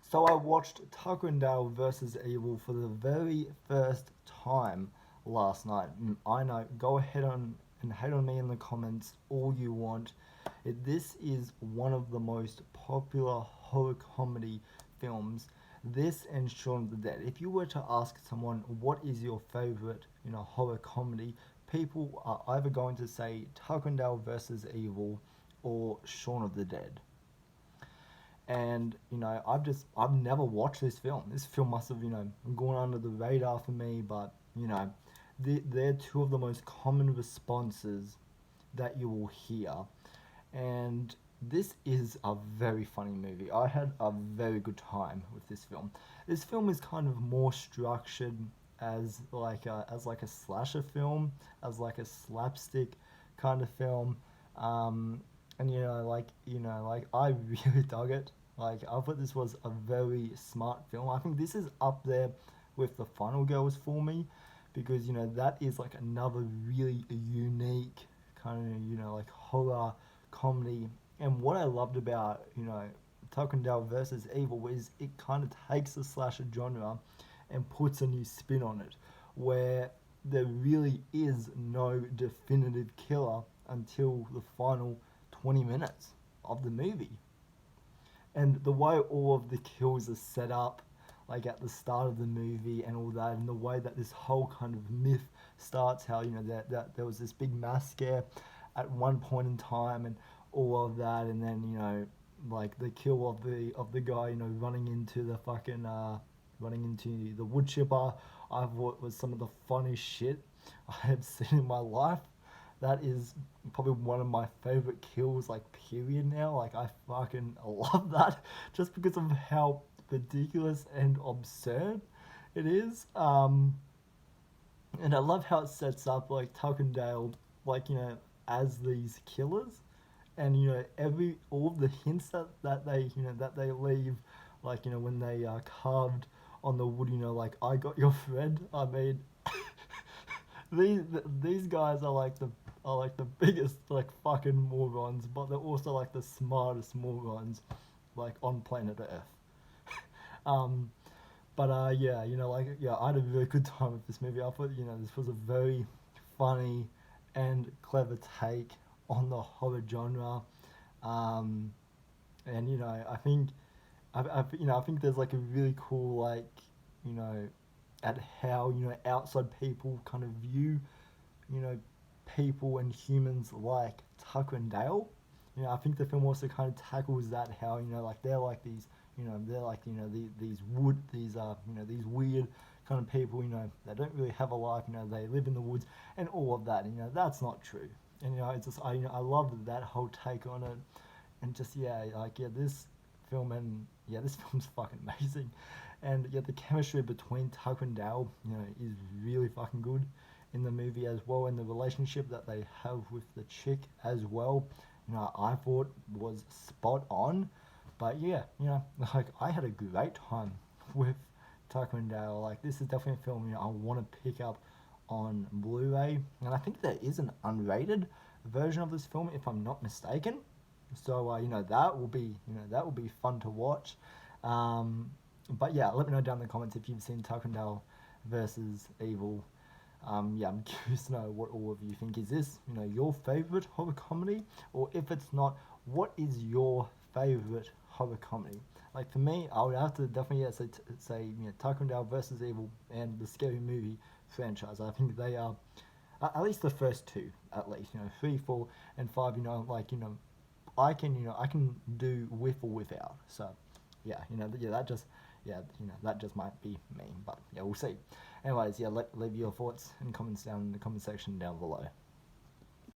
So I watched Tucker and Dale versus Evil for the very first time last night. I know, go ahead and hate on me in the comments all you want. This is one of the most popular horror comedy films. This and Shaun of the Dead. If you were to ask someone what is your favorite, horror comedy, people are either going to say Tucker and Dale versus Evil or Shaun of the Dead. And I've never watched this film. This film must have gone under the radar for me, but they're two of the most common responses that you will hear. And this is a very funny movie. I had a very good time with this film. This film is kind of more structured as like a slasher film, as like a slapstick kind of film. Um, and like I really dug it. Like I thought this was a very smart film. I think this is up there with the Final Girls for me, because that is like another really unique kind of like horror comedy. And what I loved about Tucker and Dale versus Evil is it kind of takes the slasher genre and puts a new spin on it, where there really is no definitive killer until the final 20 minutes of the movie. And the way all of the kills are set up, like at the start of the movie and all that, and the way that this whole kind of myth starts, how that there was this big mass scare at one point in time, and all of that, and then like the kill of the guy running into the fucking running into the wood chipper, I thought was some of the funniest shit I have seen in my life. That is probably one of my favorite kills, like period now. Like I fucking love that, just because of how ridiculous and absurd it is. And I love how it sets up like Tuck and Dale, like as these killers, and every all of the hints that they leave, like when they carved on the wood, like I got your friend. I mean, these these guys are like the biggest like fucking morons, but they're also like the smartest morons like on planet Earth. Um, but yeah, I had a very good time with this movie. I thought this was a very funny and clever take on the horror genre. Um, and I think there's like a really cool you know at how outside people kind of view you know people and humans like Tucker and Dale. I think the film also kind of tackles that, how like they're like these they're like these weird kind of people, they don't really have a life, they live in the woods and all of that. That's not true. And it's just I love that whole take on it. And just this film, and this film's fucking amazing. And the chemistry between Tucker and Dale is really fucking good in the movie as well, and the relationship that they have with the chick as well, I thought was spot on. But like I had a great time with Tucker and Dale. Like this is definitely a film I want to pick up on Blu-ray, and I think there is an unrated version of this film if I'm not mistaken. So that will be fun to watch. Um, but yeah, let me know down in the comments if you've seen Tucker and Dale versus Evil. I'm curious to know what all of you think. Is this your favorite horror comedy, or if it's not, what is your favorite horror comedy? Like for me, I would have to definitely say Tucker and Dale versus Evil and the Scary Movie franchise. I think they are at least the first two, at least 3, 4, and 5. I can do with or without. So that just might be me, but we'll see. Anyways, leave your thoughts and comments down in the comment section down below.